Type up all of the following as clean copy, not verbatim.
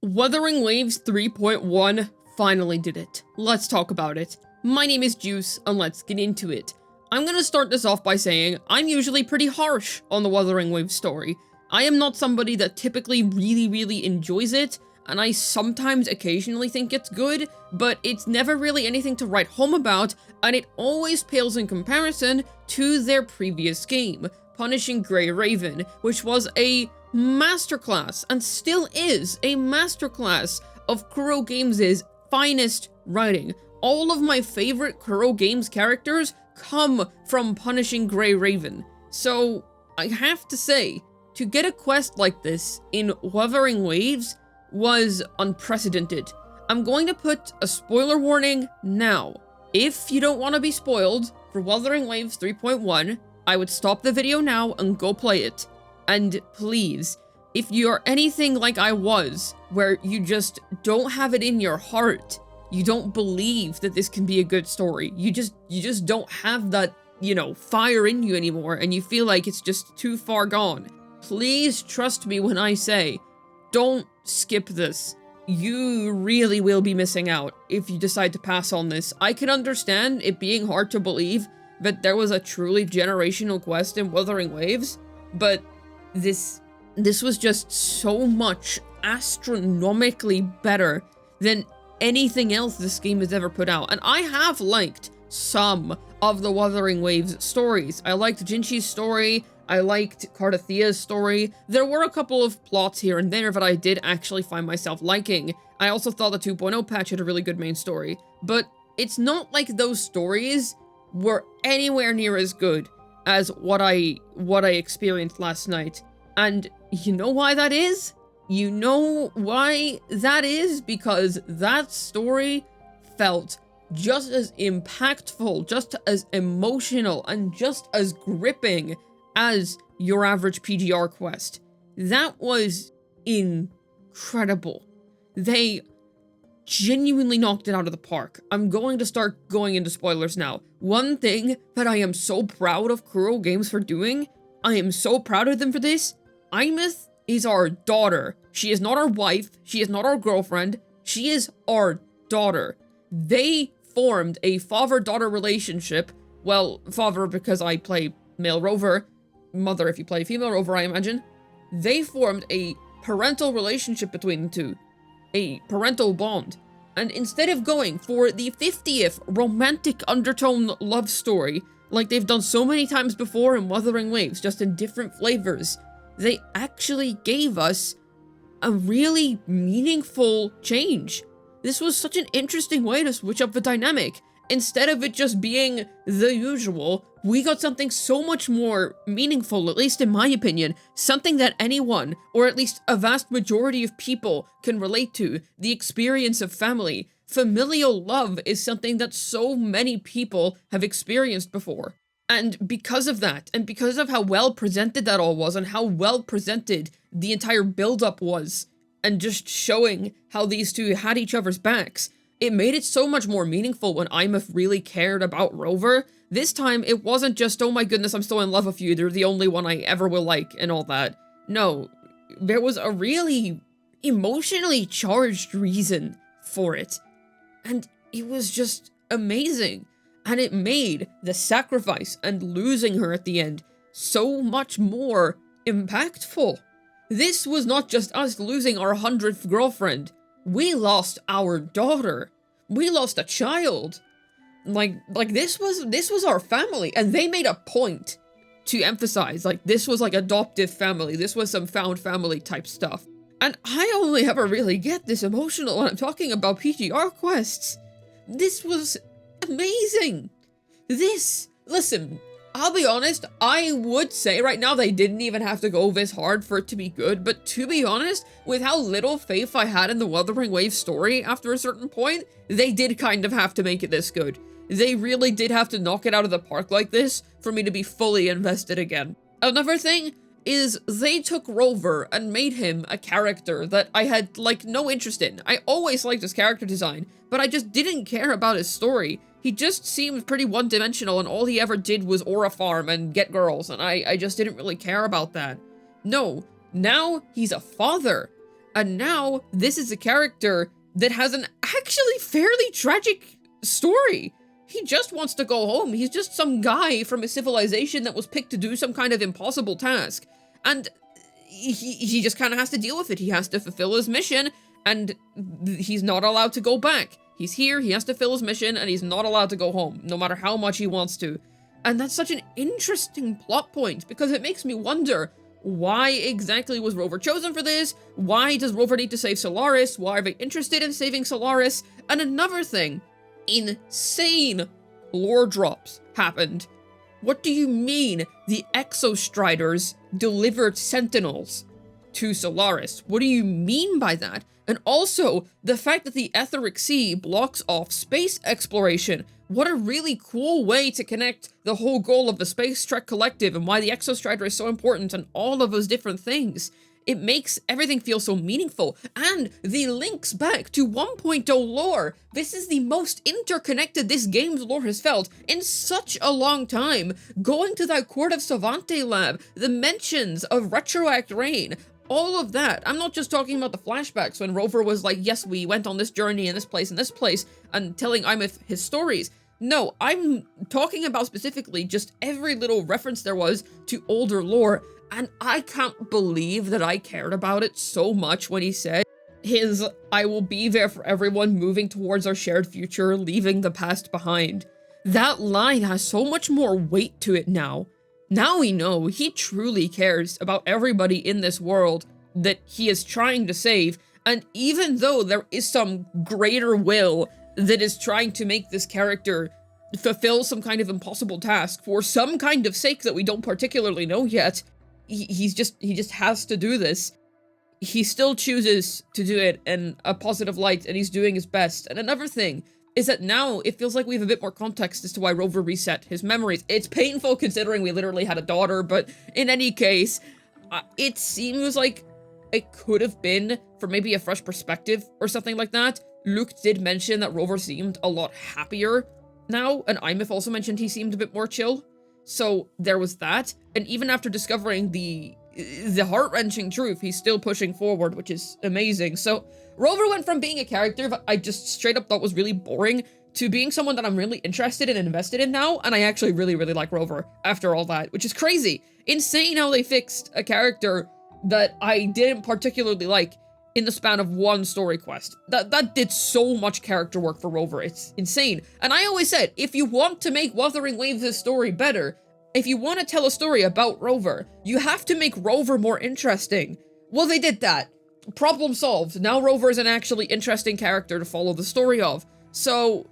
Wuthering Waves 3.1 finally did it. Let's talk about it. My name is Juice, and let's get into it. I'm gonna start this off by saying, I'm usually pretty harsh on the Wuthering Waves story. I am not somebody that typically really enjoys it, and I sometimes occasionally think it's good, but it's never really anything to write home about, and it always pales in comparison to their previous game, Punishing Grey Raven, which was a masterclass, and still is a masterclass of Kuro Games' finest writing. All of my favorite Kuro Games characters come from Punishing Grey Raven. So, I have to say, to get a quest like this in Wuthering Waves was unprecedented. I'm going to put a spoiler warning now. If you don't want to be spoiled for Wuthering Waves 3.1, I would stop the video now and go play it. And please, if you're anything like I was, where you just don't have it in your heart, you don't believe that this can be a good story, you just don't have that, fire in you anymore, and you feel like it's just too far gone, please trust me when I say, don't skip this. You really will be missing out if you decide to pass on this. I can understand it being hard to believe that there was a truly generational quest in Wuthering Waves, but this was just so much astronomically better than anything else this game has ever put out. And I have liked some of the Wuthering Waves stories. I liked Jinchi's story, I liked Cardathia's story. There were a couple of plots here and there that I did actually find myself liking. I also thought the 2.0 patch had a really good main story, but it's not like those stories were anywhere near as good as what I experienced last night. And you know why that is? You know why that is? Because that story felt just as impactful, just as emotional, and just as gripping as your average PGR quest. That was incredible. They genuinely knocked it out of the park. I'm going to start going into spoilers now. One thing that I am so proud of Kuro Games for doing, I am so proud of them for this, aemeath is our daughter. She is not our wife, she is not our girlfriend, she is our daughter. They formed a father-daughter relationship. Well, father because I play male rover, mother if you play female rover, I imagine. They formed a parental relationship between the two. A parental bond. And instead of going for the 50th romantic undertone love story, like they've done so many times before in Wuthering Waves, just in different flavors, they actually gave us a really meaningful change. This was such an interesting way to switch up the dynamic. Instead of it just being the usual, we got something so much more meaningful, at least in my opinion, something that anyone, or at least a vast majority of people, can relate to. The experience of family. Familial love is something that so many people have experienced before. And because of that, and because of how well presented that all was, and how well presented the entire build-up was, and just showing how these two had each other's backs, it made it so much more meaningful when aemeath really cared about Rover. This time, it wasn't just, oh my goodness, I'm still in love with you, they're the only one I ever will like, and all that. No, there was a really emotionally charged reason for it. And it was just amazing. And it made the sacrifice and losing her at the end so much more impactful. This was not just us losing our 100th girlfriend. We lost our daughter. We lost a child. Like this was our family, and they made a point to emphasize, like, this was like adoptive family. This was some found family type stuff. And I only ever really get this emotional when I'm talking about PGR quests. This was amazing. Listen, I'll be honest, I would say right now they didn't even have to go this hard for it to be good, but to be honest, with how little faith I had in the Wuthering Waves story after a certain point, they did kind of have to make it this good. They really did have to knock it out of the park like this for me to be fully invested again. Another thing is they took Rover and made him a character that I had, like, no interest in. I always liked his character design, but I just didn't care about his story. He just seemed pretty one-dimensional, and all he ever did was aura farm and get girls, and I just didn't really care about that. No, now he's a father, And now this is a character that has an actually fairly tragic story. He just wants to go home. He's just some guy from a civilization that was picked to do some kind of impossible task. And he just kind of has to deal with it. He has to fulfill his mission, and he's not allowed to go back. He's here, he has to fulfill his mission, and he's not allowed to go home, no matter how much he wants to. And that's such an interesting plot point, because it makes me wonder, why exactly was Rover chosen for this? Why does Rover need to save Solaris? Why are they interested in saving Solaris? And another thing, insane lore drops happened. What do you mean the Exostriders delivered Sentinels to Solaris? What do you mean by that? And also, the fact that the Etheric Sea blocks off space exploration. What a really cool way to connect the whole goal of the Space Trek Collective and why the Exostrider is so important and all of those different things. It makes everything feel so meaningful. And the links back to 1.0 lore. This is the most interconnected this game's lore has felt in such a long time. Going to that Court of Savante lab, the mentions of Retroact Rain, all of that. I'm not just talking about the flashbacks when Rover was like, yes, we went on this journey in this place and telling aemeath his stories. No, I'm talking about specifically just every little reference there was to older lore, and I can't believe that I cared about it so much when he said his, I will be there for everyone moving towards our shared future, leaving the past behind. That line has so much more weight to it now. Now we know he truly cares about everybody in this world that he is trying to save, and even though there is some greater will that is trying to make this character fulfill some kind of impossible task for some kind of sake that we don't particularly know yet, he just has to do this. He still chooses to do it in a positive light, and he's doing his best. And another thing is that now it feels like we have a bit more context as to why Rover reset his memories. It's painful considering we literally had a daughter, but in any case, it seems like it could have been for maybe a fresh perspective or something like that. Luke did mention that Rover seemed a lot happier now, and aemeath also mentioned he seemed a bit more chill. So there was that, and even after discovering the heart-wrenching truth, he's still pushing forward, which is amazing. So Rover went from being a character that I just straight up thought was really boring to being someone that I'm really interested and invested in now, and I actually really, really like Rover after all that, which is crazy. Insane how they fixed a character that I didn't particularly like in the span of one story quest. That did so much character work for Rover, it's insane. And I always said, if you want to make Wuthering Waves' story better, if you want to tell a story about Rover, you have to make Rover more interesting. Well, they did that. Problem solved. Now Rover is an actually interesting character to follow the story of. So,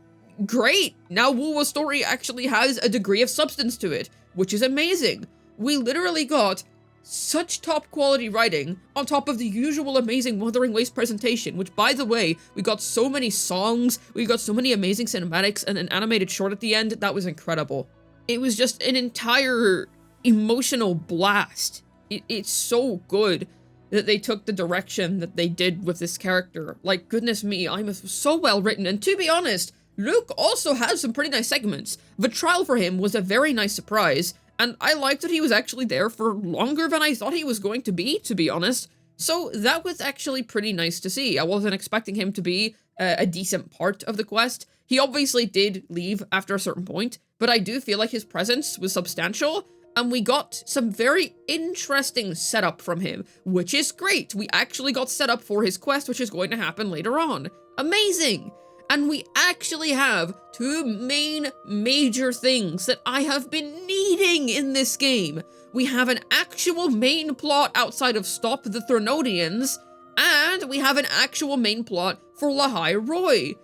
great. Now WuWa's story actually has a degree of substance to it, which is amazing. We literally got such top quality writing on top of the usual amazing Wuthering Waves presentation, which, by the way, we got so many songs, we got so many amazing cinematics and an animated short at the end. That was incredible. It was just an entire emotional blast. It's so good that they took the direction that they did with this character. Like, goodness me, aemeath so well written, and to be honest, Luke also has some pretty nice segments. The trial for him was a very nice surprise, and I liked that he was actually there for longer than I thought he was going to be honest. So that was actually pretty nice to see. I wasn't expecting him to be a decent part of the quest. He obviously did leave after a certain point, but I do feel like his presence was substantial, and we got some very interesting setup from him, which is great. We actually got set up for his quest, which is going to happen later on. Amazing! And we actually have two main major things that I have been needing in this game. We have an actual main plot outside of Stop the Thronodians, and we have an actual main plot for lahairoi.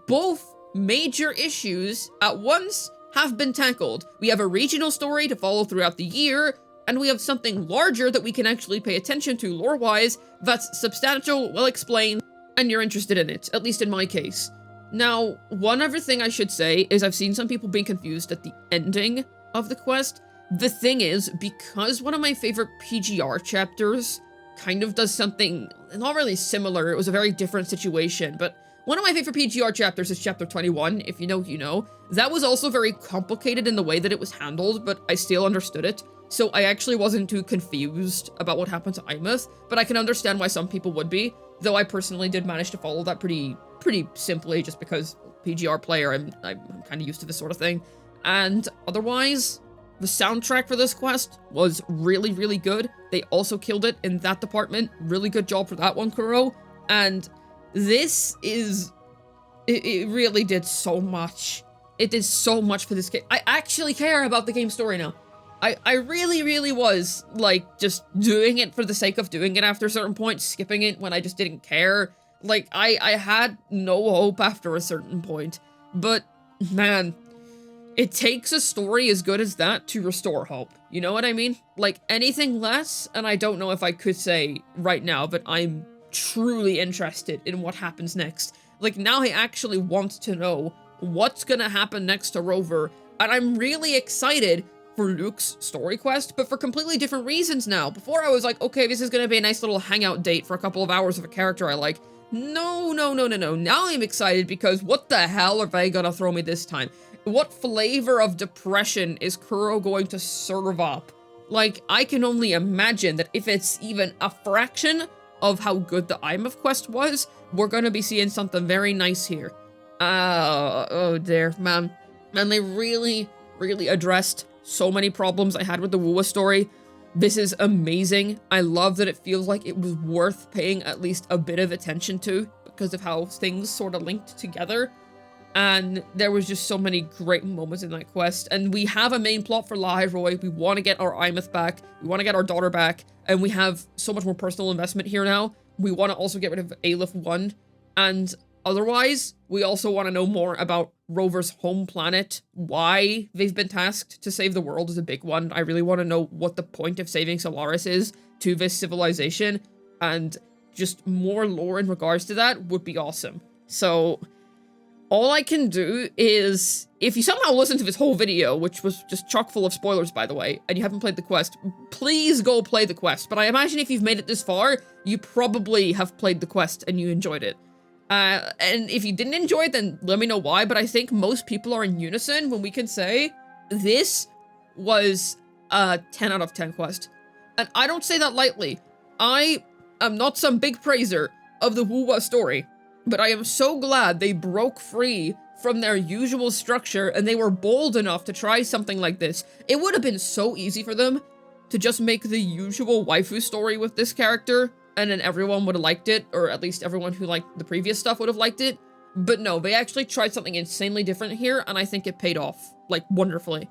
Both major issues at once have been tackled. We have a regional story to follow throughout the year, and we have something larger that we can actually pay attention to lore-wise that's substantial, well-explained, and you're interested in it, at least in my case. Now, one other thing I should say is I've seen some people being confused at the ending of the quest. The thing is, because one of my favorite PGR chapters kind of does something not really similar, it was a very different situation, but one of my favorite PGR chapters is chapter 21, if you know, you know. That was also very complicated in the way that it was handled, but I still understood it. So I actually wasn't too confused about what happened to aemeath, but I can understand why some people would be. though I personally did manage to follow that pretty simply, just because PGR player, I'm kind of used to this sort of thing. And otherwise, the soundtrack for this quest was really, really good. They also killed it in that department. Really good job for that one, Kuro. And this is... It really did so much. It did so much for this game. I actually care about the game's story now. I really, really was, like, just doing it for the sake of doing it after a certain point, skipping it when I just didn't care. Like, I had no hope after a certain point. But, man, it takes a story as good as that to restore hope. You know what I mean? Like, anything less, and I don't know if I could say right now, but I'm truly interested in what happens next. Like, now I actually want to know what's gonna happen next to Rover, and I'm really excited for Luke's story quest, but for completely different reasons now. Before I was like, okay, this is gonna be a nice little hangout date for a couple of hours of a character I like. No. Now I'm excited because what the hell are they gonna throw me this time? What flavor of depression is Kuro going to serve up? Like, I can only imagine that if it's even a fraction of how good the aemeath quest was, we're gonna be seeing something very nice here. Oh dear, man. And they really addressed so many problems I had with the WuWa story. This is amazing. I love that it feels like it was worth paying at least a bit of attention to because of how things sort of linked together. And there was just so many great moments in that quest. And we have a main plot for lahairoi. We want to get our aemeath back. We want to get our daughter back. And we have so much more personal investment here now. We want to also get rid of aemeath 1. And otherwise, we also want to know more about Rover's home planet. Why they've been tasked to save the world is a big one. I really want to know what the point of saving Solaris is to this civilization. And just more lore in regards to that would be awesome. So all I can do is, if you somehow listen to this whole video, which was just chock full of spoilers, by the way, and you haven't played the quest, please go play the quest. But I imagine if you've made it this far, you probably have played the quest and you enjoyed it. And if you didn't enjoy it, then let me know why, but I think most people are in unison when we can say this was a 10 out of 10 quest. And I don't say that lightly. I am not some big praiser of the WuWa story, but I am so glad they broke free from their usual structure and they were bold enough to try something like this. It would have been so easy for them to just make the usual waifu story with this character, and then everyone would have liked it, or at least everyone who liked the previous stuff would have liked it. But no, they actually tried something insanely different here, and I think it paid off, like, wonderfully.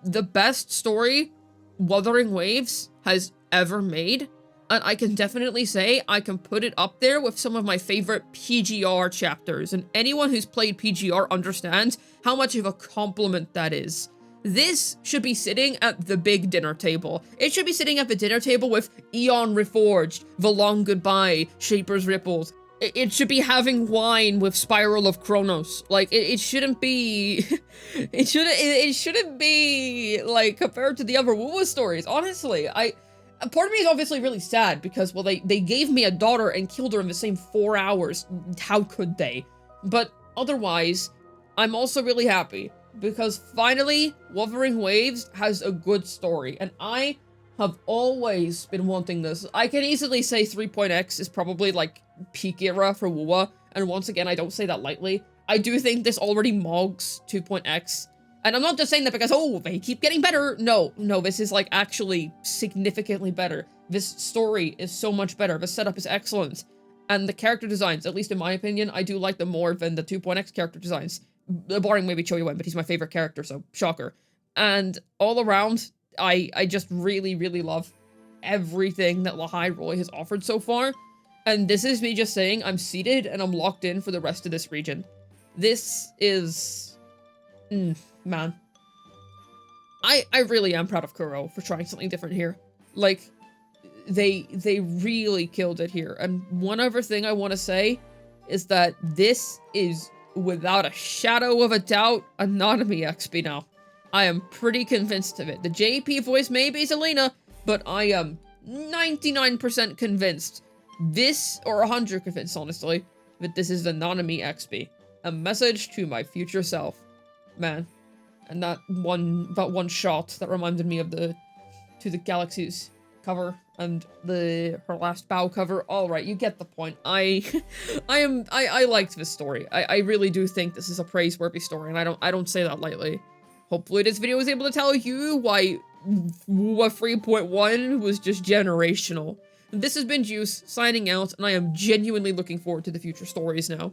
The best story Wuthering Waves has ever made, and I can definitely say I can put it up there with some of my favorite PGR chapters, and anyone who's played PGR understands how much of a compliment that is. This should be sitting at the big dinner table. It should be sitting at the dinner table with Eon Reforged, The Long Goodbye, Shaper's Ripples. It should be having wine with Spiral of Kronos. Like, it shouldn't be... it shouldn't be, like, compared to the other WuWa stories, honestly. Part of me is obviously really sad because, well, they gave me a daughter and killed her in the same 4 hours. How could they? But otherwise, I'm also really happy because finally, Wuthering Waves has a good story, and I have always been wanting this. I can easily say 3.x is probably, like, peak era for WuWa, and once again, I don't say that lightly. I do think this already mogs 2.x, and I'm not just saying that because, oh, they keep getting better. No, this is, like, actually significantly better. This story is so much better. The setup is excellent, and the character designs, at least in my opinion, I do like them more than the 2.x character designs. Barring maybe Choyuwen, but he's my favorite character, so shocker. And all around, I just really, really love everything that lahairoi has offered so far. And this is me just saying I'm seated and I'm locked in for the rest of this region. This is... man. I really am proud of Kuro for trying something different here. Like, they really killed it here. And one other thing I want to say is that this is, without a shadow of a doubt, a Nanami XP now. I am pretty convinced of it. The JP voice may be Selena, but I am 99% convinced this, or 100 convinced, honestly, that this is the Nanami XP. A message to my future self. Man. And that one shot that reminded me of the To the Galaxies cover and her last bow cover. All right, you get the point. I liked this story. I really do think this is a praiseworthy story, and I don't say that lightly. Hopefully this video was able to tell you why WuWa 3.1 was just generational. This has been Juice, signing out, and I am genuinely looking forward to the future stories now.